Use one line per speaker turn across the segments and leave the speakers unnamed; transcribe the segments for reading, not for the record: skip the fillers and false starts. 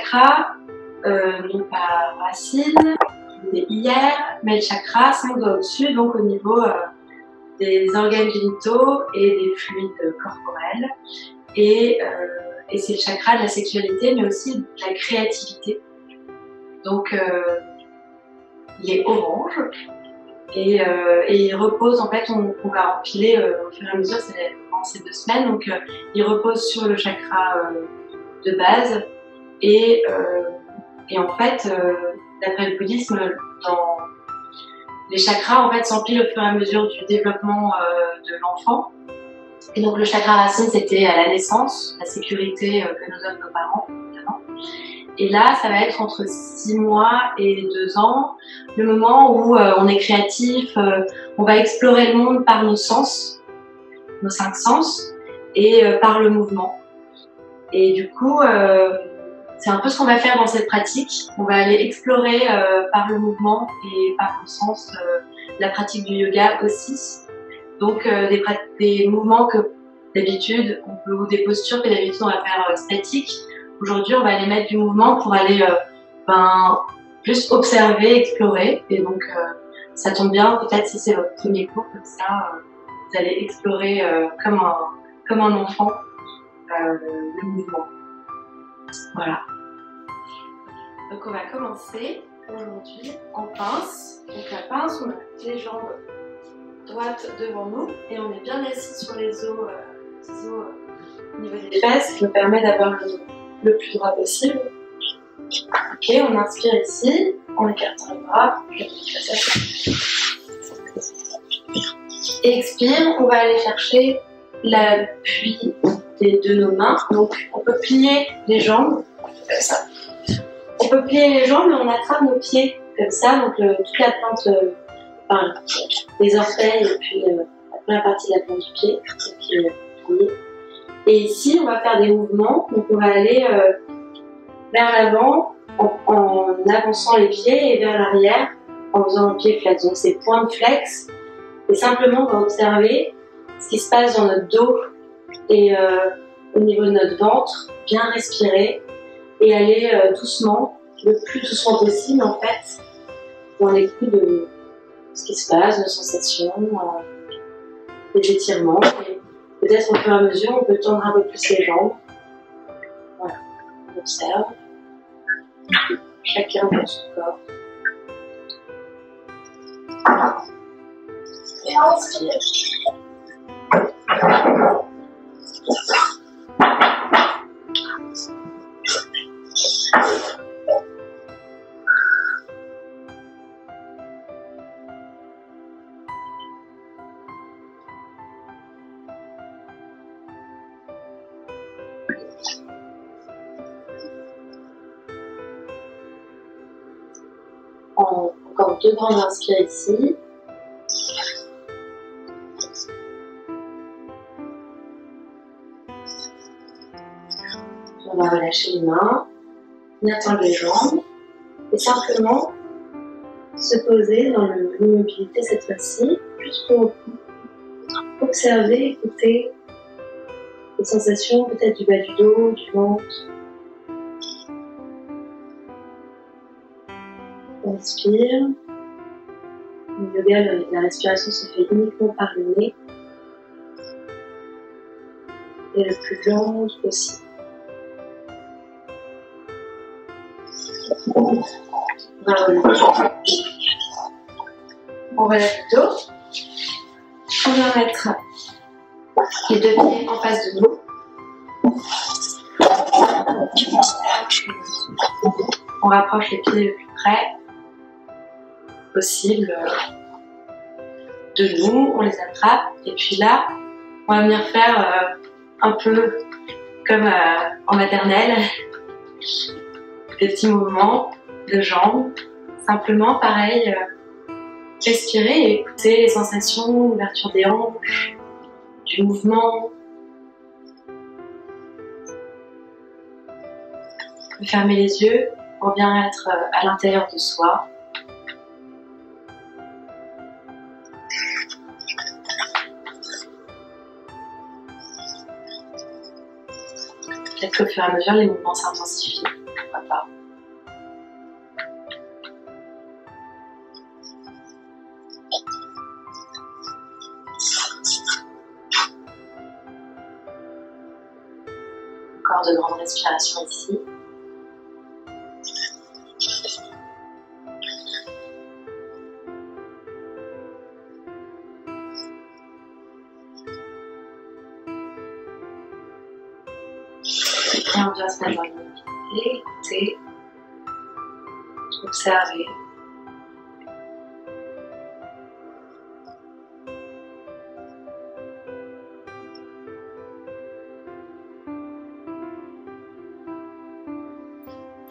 chakras n'ont pas racine, des hier, mais le chakra 5 doigts au-dessus, donc au niveau des organes génitaux et des fluides corporels. Et c'est le chakra de la sexualité, mais aussi de la créativité. Donc, il est orange et il repose, en fait, on va empiler au fur et à mesure, c'est pendant ces 2 semaines, donc il repose sur le chakra de base et en fait, d'après le bouddhisme, les chakras en fait s'empilent au fur et à mesure du développement de l'enfant. Et donc le chakra racine, c'était à la naissance, la sécurité que nous donnent nos parents, évidemment. Et là, ça va être entre 6 mois et 2 ans, le moment où on est créatif, on va explorer le monde par nos sens, nos 5 sens, et par le mouvement. Et du coup, c'est un peu ce qu'on va faire dans cette pratique. On va aller explorer par le mouvement et par nos sens la pratique du yoga aussi. Donc des mouvements que d'habitude, ou des postures que d'habitude on va faire statiques. Aujourd'hui, on va aller mettre du mouvement pour aller juste observer, explorer. Et donc, ça tombe bien, peut-être si c'est votre premier cours, comme ça, vous allez explorer comme un enfant le mouvement. Voilà. Donc, on va commencer aujourd'hui en pince. Donc, la pince, on a les jambes droites devant nous et on est bien assis sur les os, au niveau des fesses, qui nous permet d'avoir le plus droit possible. Ok, on inspire ici, en écartant les bras. Et expire, on va aller chercher l'appui de nos mains. Donc on peut plier les jambes, comme ça. On peut plier les jambes, mais on attrape nos pieds, comme ça. Donc toute la plante, les orteils et puis la première partie de la plante du pied. Et ici, on va faire des mouvements. Donc on va aller vers l'avant en avançant les pieds et vers l'arrière en faisant un pied flex. Donc c'est point de flex. Et simplement, on va observer ce qui se passe dans notre dos et au niveau de notre ventre, bien respirer et aller doucement, le plus doucement possible en fait, dans l'écoute de ce qui se passe, nos sensations, des étirements. Et peut-être au fur et à mesure, on peut tendre un peu plus les jambes. Voilà, on observe. Chacun dans son corps. Et on inspire. Encore 2 grandes inspires ici. On va relâcher les mains, bien tendre les jambes et simplement se poser dans l'immobilité cette fois-ci, juste pour observer, écouter les sensations peut-être du bas du dos, du ventre. On inspire. Au yoga, la respiration se fait uniquement par le nez et le plus lente possible. On va relève le dos. On va mettre les 2 pieds en face de nous. On rapproche les pieds le plus près possible de nous, on les attrape et puis là, on va venir faire un peu comme en maternelle, des petits mouvements de jambes, simplement pareil, respirer et écouter les sensations, l'ouverture des hanches, du mouvement. On peut fermer les yeux pour bien être à l'intérieur de soi. Peut-être qu'au fur et à mesure, les mouvements s'intensifient. pas. Encore de grandes respirations ici. Et on vient se mettre dans l'immobilité, écouter, observer.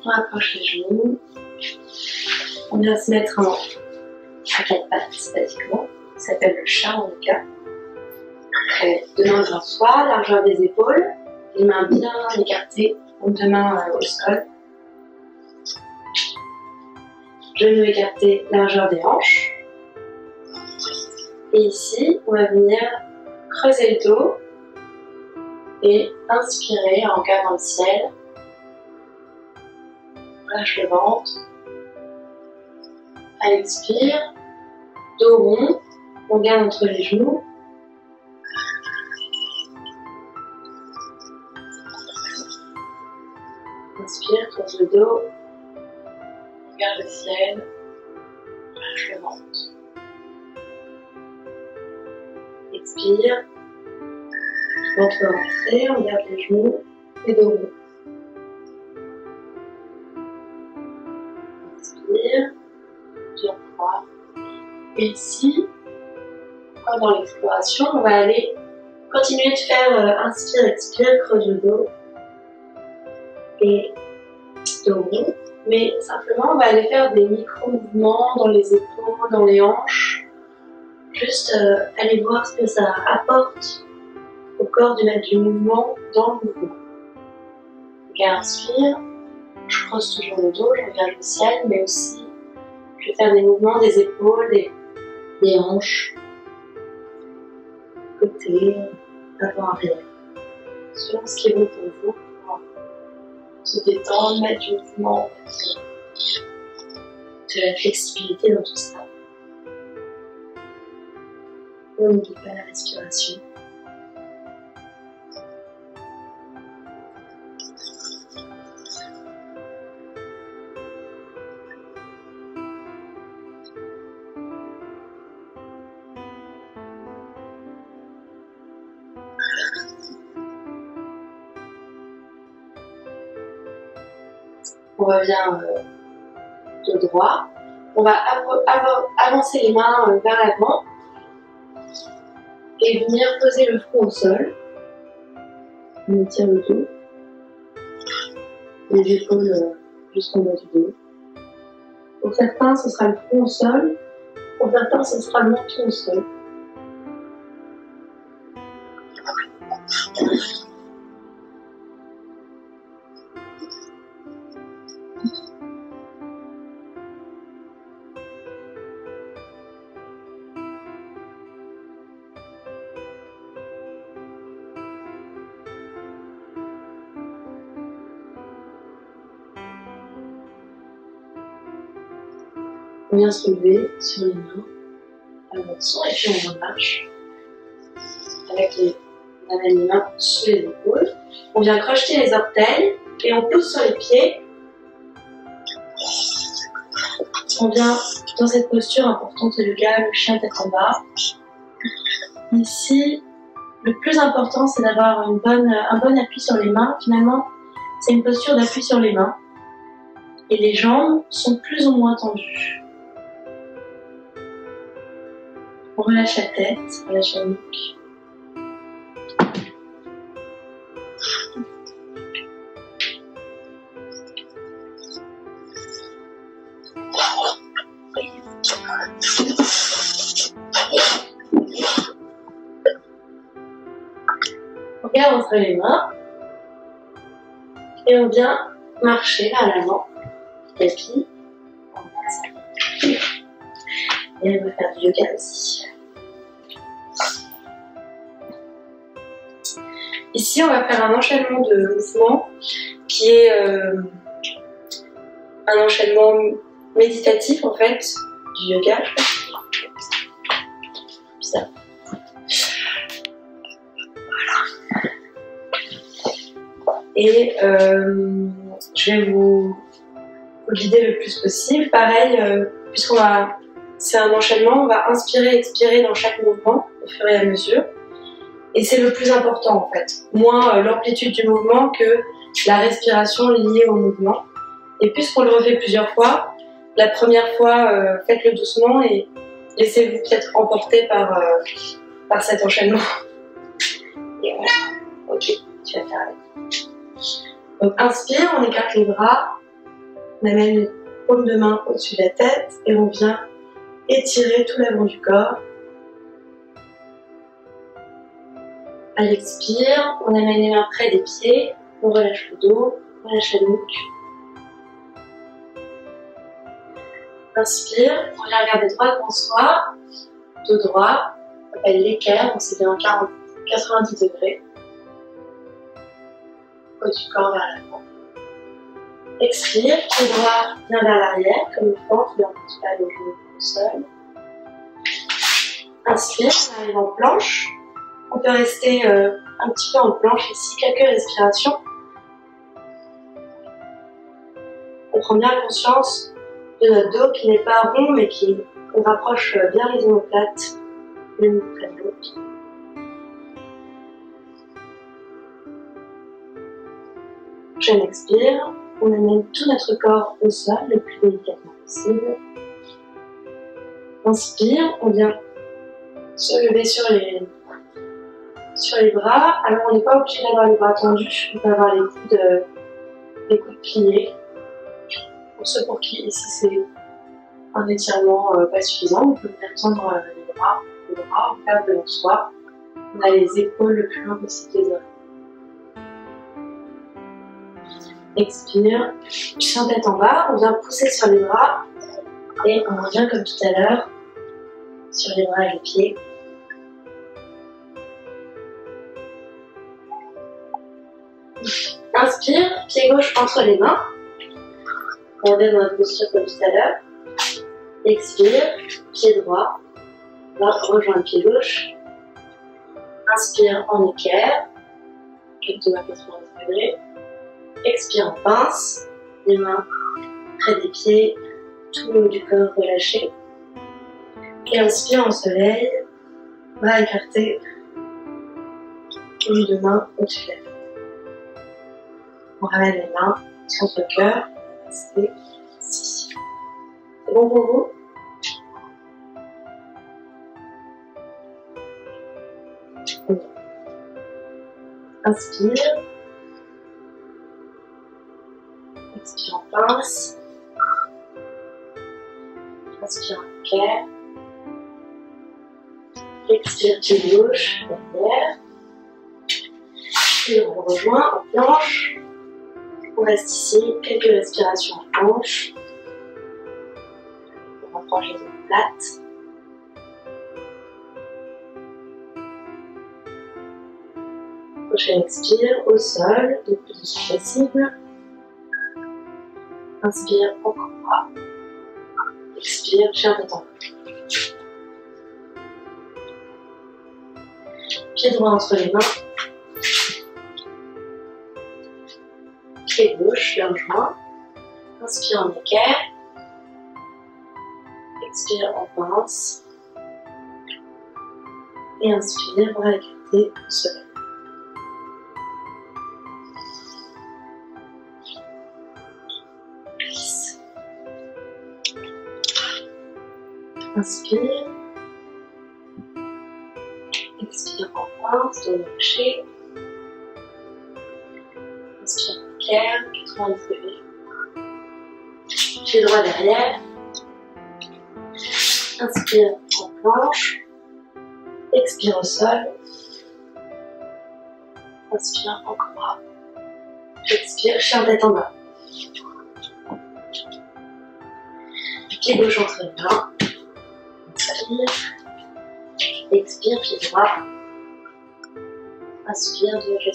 On rapproche les genoux. On vient se mettre à quatre pattes statiquement. Ça s'appelle le chat en tout cas. Deux mains devant soi, largeur des épaules. Les mains bien écartées, donc deux mains au sol. Genoux écartés, largeur des hanches. Et ici, on va venir creuser le dos et inspirer en regardant le ciel. On lâche le ventre. À l'expire, dos rond, on garde entre les genoux. Inspire, creuse le dos, regarde le ciel, lâche le ventre. Expire, ventre rentré, on garde les genoux et dos rond. Inspire, puis on croit. Et ici, comme dans l'exploration, on va aller continuer de faire inspire, expire, creuse le dos et dos rond. Mais simplement, on va aller faire des micro-mouvements dans les épaules, dans les hanches. Juste aller voir ce que ça apporte au corps de mettre du mouvement dans le mouvement. Donc, inspire, je creuse toujours le dos, je regarde le ciel, mais aussi je vais faire des mouvements des épaules, des hanches, côté, avant, arrière. Selon ce qui est bon pour vous, pour se détendre, mettre du mouvement, de la flexibilité dans tout ça. On n'oublie pas la respiration. On revient de droit. On va avancer les mains vers l'avant et venir poser le front au sol. On étire le dos, les épaules jusqu'en bas du dos. Pour certains, ce sera le front au sol. Pour certains, ce sera le menton au sol. On vient se lever sur les mains, avançons et puis on remarche avec on amène les mains sous les épaules. On vient crocheter les orteils et on pousse sur les pieds. On vient dans cette posture importante de yoga, le chien tête en bas. Ici, le plus important, c'est d'avoir un bon appui sur les mains. Finalement, c'est une posture d'appui sur les mains. Et les jambes sont plus ou moins tendues. On relâche la tête, on relâche la nuque. On regarde entre les mains et on vient marcher vers l'avant. Tapis. Et on va faire du yoga aussi. Ici, on va faire un enchaînement de mouvements qui est un enchaînement méditatif en fait, du yoga. Bizarre. Et je vais vous guider le plus possible. Pareil, c'est un enchaînement, on va inspirer et expirer dans chaque mouvement au fur et à mesure. Et c'est le plus important en fait. Moins l'amplitude du mouvement que la respiration liée au mouvement. Et puisqu'on le refait plusieurs fois, la première fois, faites-le doucement et laissez-vous peut-être emporter par cet enchaînement. Et voilà. Ok, tu vas faire avec. Donc inspire, on écarte les bras, on amène une paume de main au-dessus de la tête et on vient étirer tout l'avant du corps. À l'expire, on amène les mains près des pieds, on relâche le dos, on relâche la nuque. Inspire, on vient regarder droit devant soi, dos droit, on appelle l'équerre, on s'est bien en 90 degrés. Haut du corps vers l'avant. Expire, pied droit vient vers l'arrière, comme une fente, mais on ne pousse pas le genou au sol. Inspire, on arrive en planche. On peut rester un petit peu en planche ici, quelques respirations. On prend bien conscience de notre dos qui n'est pas rond, mais qu'on rapproche bien les omoplates l'une près de l'autre. Prochaine expire, on amène tout notre corps au sol le plus délicatement possible. Inspire, on vient se lever sur les bras. Alors on n'est pas obligé d'avoir les bras tendus, on peut avoir les coudes pliés. Pour ceux pour qui ici c'est un étirement pas suffisant, on peut bien tendre les bras, on garde devant soi. On a les épaules le plus loin possible des oreilles. Expire, chien tête en bas, on vient pousser sur les bras et on revient comme tout à l'heure sur les bras et les pieds. Inspire, pied gauche entre les mains. On revient dans la posture comme tout à l'heure. Expire, pied droit. On va rejoindre pied gauche. Inspire en équerre, quelques à 90 degrés. Expire en pince, les mains près des pieds, tout le haut du corps relâché. Et inspire en soleil, bras écartés, paume de main au-dessus de la tête. On ramène les mains contre le cœur, restez ici. C'est bon pour vous? Inspire. Expire en pince. Inspire en équerre. Expire pied gauche, derrière. Et on rejoint en planche. On reste ici, quelques respirations en planche. On rapproche les omoplates. Prochaine expire au sol, le plus doucement possible. Inspire encore bas. Expire, chien tête en bas. Pied droit entre les mains. Pied gauche, large joint. Inspire en équerre. Expire en pince. Et inspire, bras écartés au soleil. Inspire. Expire en pince, dos lâché. Inspire en équerre, 90 degrés. Pied droit derrière. Inspire en planche. Expire au sol. Inspire encore bas. Expire, chien tête en bas. Pied gauche entre les mains. Inspire. Expire, pied droit. Inspire, 2,90 degrés.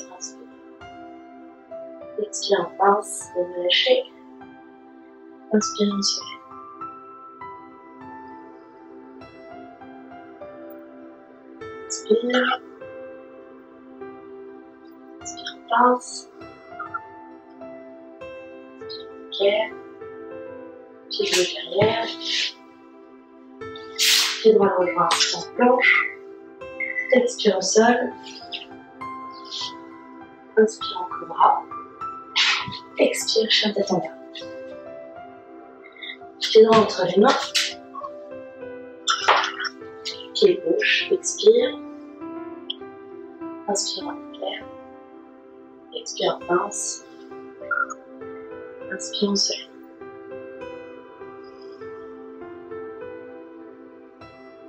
Expire en pince, de relâcher. Inspire, on se lève. Inspire. Inspire, pince. Ok. Pied gauche derrière. Pied droit rejoint en planche. Expire au sol. Inspire en cobra. Expire, chien tête en bas. Pied droit entre les mains. Pied gauche, expire. Inspire en équerre. Expire en pince. Inspire, on se lève.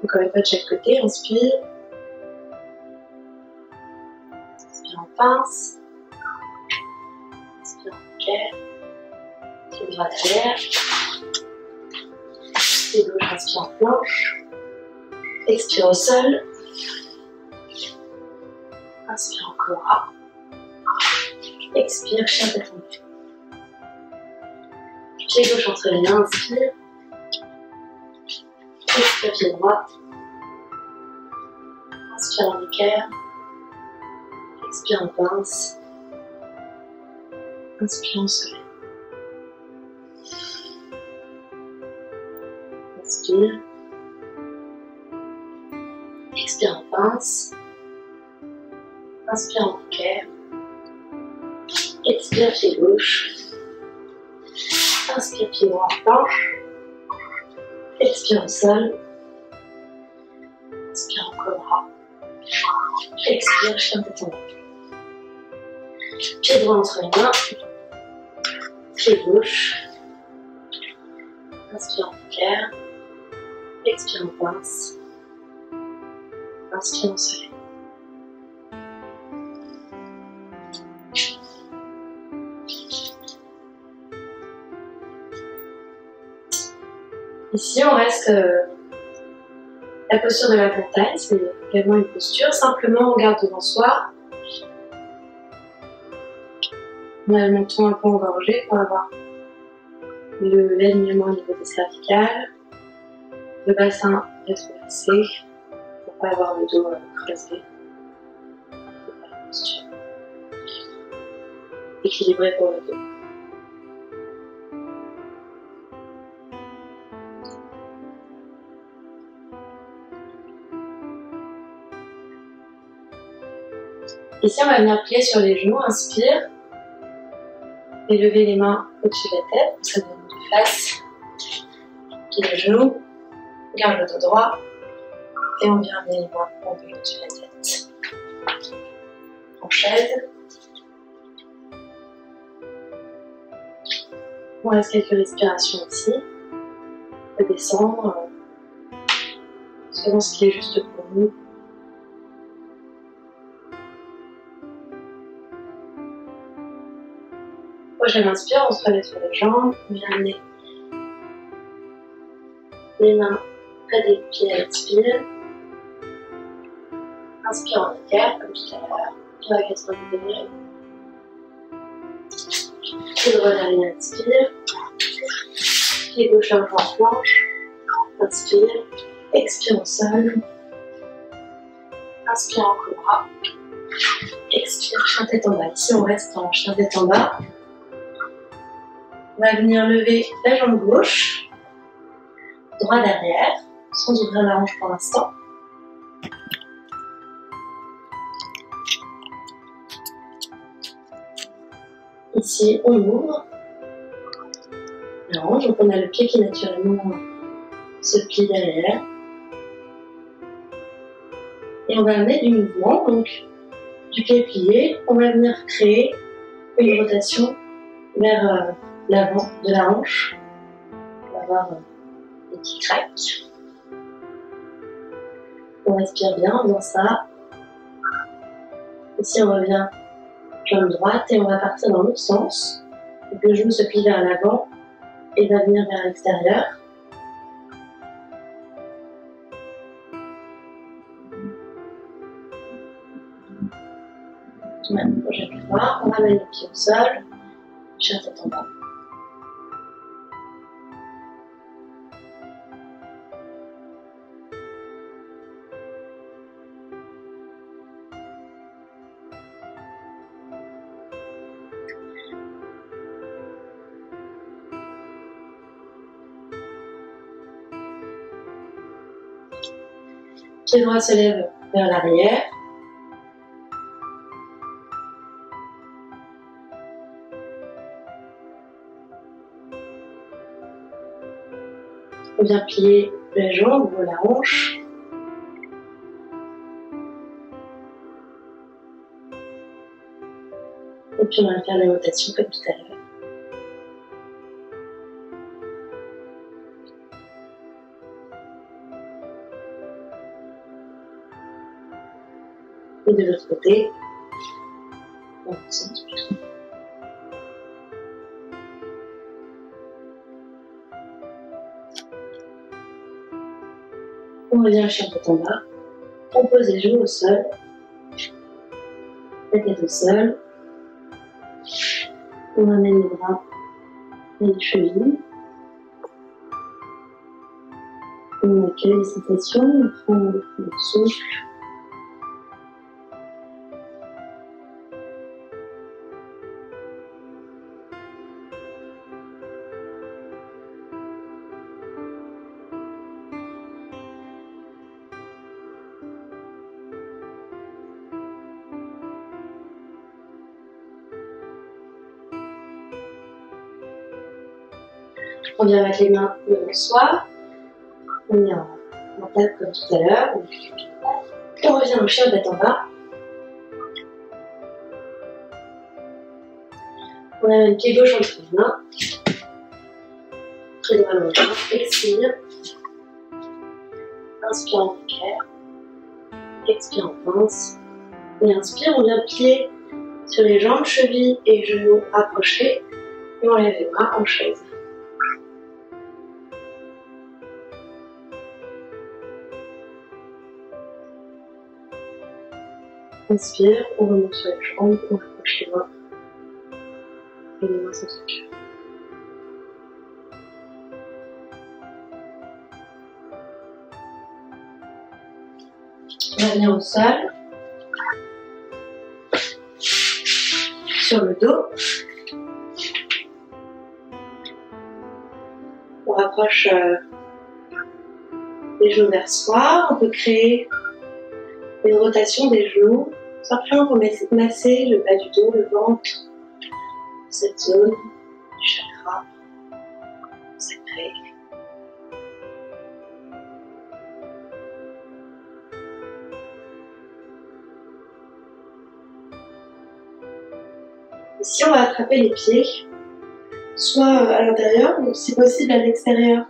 Encore une fois de chaque côté, inspire. Inspire en pince. Inspire en équerre. Pied droit derrière. Pied gauche, inspire en planche. Expire au sol. Inspire en cobra. Expire, chien tête en bas. Pied gauche entre les mains, inspire. Expire, pied droit. Inspire en équerre. Expire en pince. Inspire en soleil. Inspire. Expire en pince. Inspire en équerre. Expire pied gauche. Inspire pied droit en planche. Expire au sol. Inspire en cobra. Expire, chien tête en bas. Pied droit entre les mains. Pied gauche. Inspire en équerre. Expire en pince. Inspire en soleil. Ici, on reste la posture de la montagne, c'est également une posture. Simplement, on regarde devant soi. On a le menton un peu engorgé pour avoir l'alignement au niveau des cervicales, le bassin rétroversé pour ne pas avoir le dos creusé. La posture équilibrée pour le dos. Ici, on va venir plier sur les genoux, inspire, et lever les mains au-dessus de la tête, pour ça donne une face, plie les genoux, garde le dos droit, et on vient amener les mains au-dessus de la tête. En chaise. On reste quelques respirations ici, on peut descendre, selon ce qui est juste pour nous. Prochaine inspire, on se relève sur les jambes, on vient amener les mains près des pieds à l'expire. Inspire en équerre, comme tout à l'heure, pied à 90 degrés. Pied droit derrière, expire. Pied gauche en planche. Inspire. Expire au sol. Inspire en cobra. Expire, chien tête en bas. Ici, on reste en chien tête en bas. On va venir lever la jambe gauche, droit derrière, sans ouvrir la hanche pour l'instant. Ici, on ouvre la hanche, donc on a le pied qui naturellement se plie derrière. Et on va amener du mouvement, donc du pied plié, on va venir créer une rotation vers l'avant de la hanche. On va avoir des petits cracks. On respire bien en faisant ça. Ici, on revient jambe droite et on va partir dans l'autre sens. Donc le genou se plie vers l'avant et va venir vers l'extérieur. Maintenant, prochaine fois, on ramène les pieds au sol, chien tête en bas. Pied droit se lève vers l'arrière. On vient plier la jambe ou la hanche. Et puis on va faire la rotation comme tout à l'heure. Et de l'autre côté, on sens plutôt. On revient chien tête en bas. On pose les genoux au sol. La tête au sol. On ramène les bras et les chevilles. On accueille les sensations, on prend le souffle. On vient mettre les mains devant soi. On vient en tête comme tout à l'heure. On revient en chien tête en bas. On amène pied gauche entre les mains. Pied droit dans le champ. Expire. Inspire en équerre. Expire en pince. Et inspire, on vient plier sur les jambes, chevilles et genoux rapprochés. Et on lève les bras en chaise. Inspire, on remonte sur les jambes, on rapproche les mains. Et les mains sont sur le cœur. On va venir au sol. Sur le dos. On rapproche les genoux vers soi. On peut créer une rotation des genoux. Simplement pour masser le bas du dos, le ventre, cette zone du chakra sacré. Ici, on va attraper les pieds, soit à l'intérieur, ou si possible à l'extérieur,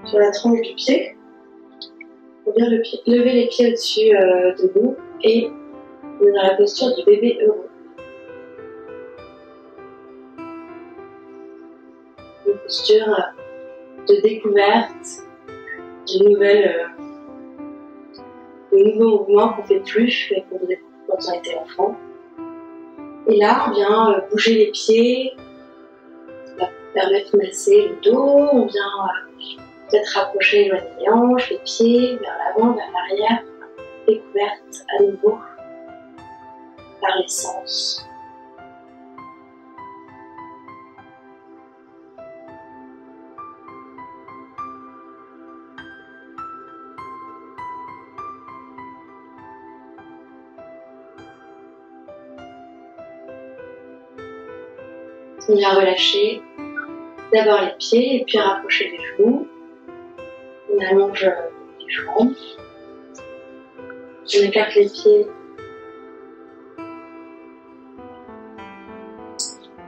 sur la tranche du pied. On vient lever les pieds au-dessus de nous et on est dans la posture du bébé heureux. Une posture de découverte, de nouveaux mouvements qu'on fait plus, mais qu'on faisait quand on était enfant. Et là, on vient bouger les pieds, ça va permettre de masser le dos, on vient peut-être rapprocher les hanches, les pieds, vers l'avant, vers l'arrière, découverte à nouveau par les sens. On vient relâcher d'abord les pieds et puis rapprocher les genoux. On allonge les jambes. On écarte les pieds.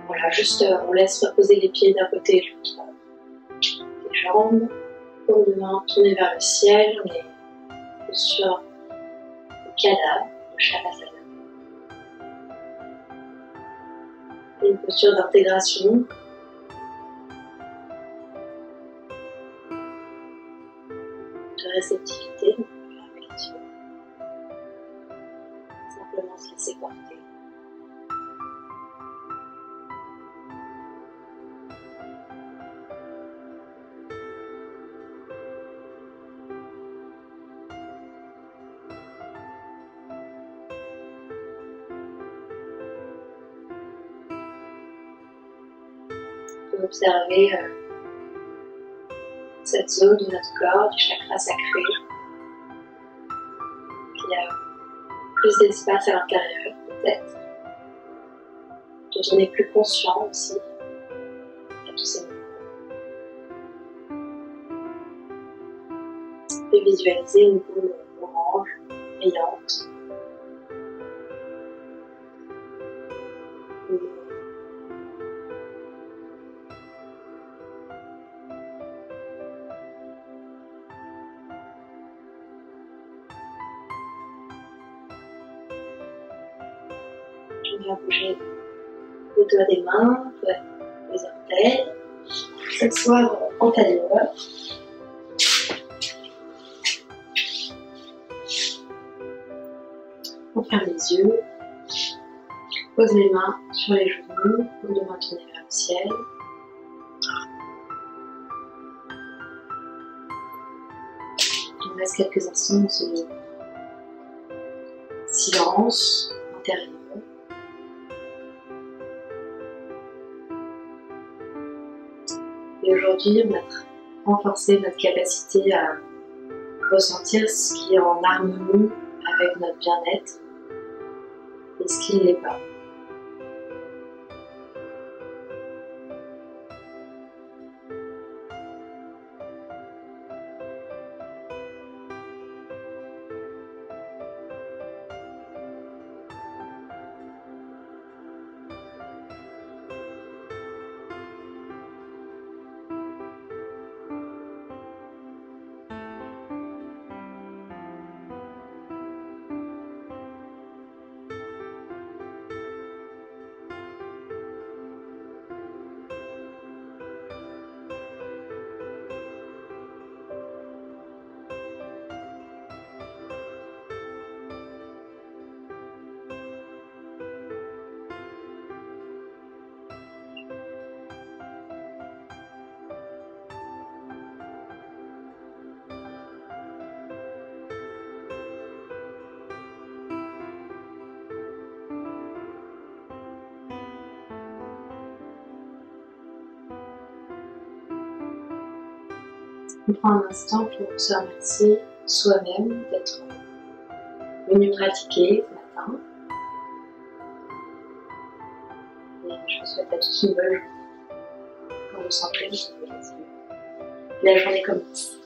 Voilà, juste on laisse reposer les pieds d'un côté et de l'autre. Les jambes, paume de main tournées vers le ciel. On est sur le cadavre, le shavasana. Une posture d'intégration. De réceptivité, avec les yeux. Simplement se laisser porter. Observer cette zone de notre corps, du chakra sacré, plus d'espace à l'intérieur, peut-être, dont on est plus conscient aussi à tous ces moments. On peut visualiser une boule orange, brillante. On va bouger les doigts des mains, les orteils, s'asseoir en tailleur. On ferme les yeux, pose les mains sur les genoux, pour de mains tournées vers le ciel. On reste quelques instants dans ce silence intérieur. Et aujourd'hui, on a renforcé notre capacité à ressentir ce qui est en harmonie avec notre bien-être et ce qui ne l'est pas. On prend un instant pour se remercier soi-même d'être venu pratiquer ce matin. Et je vous souhaite à tous une bonne journée. Quand vous sentez, la journée commence.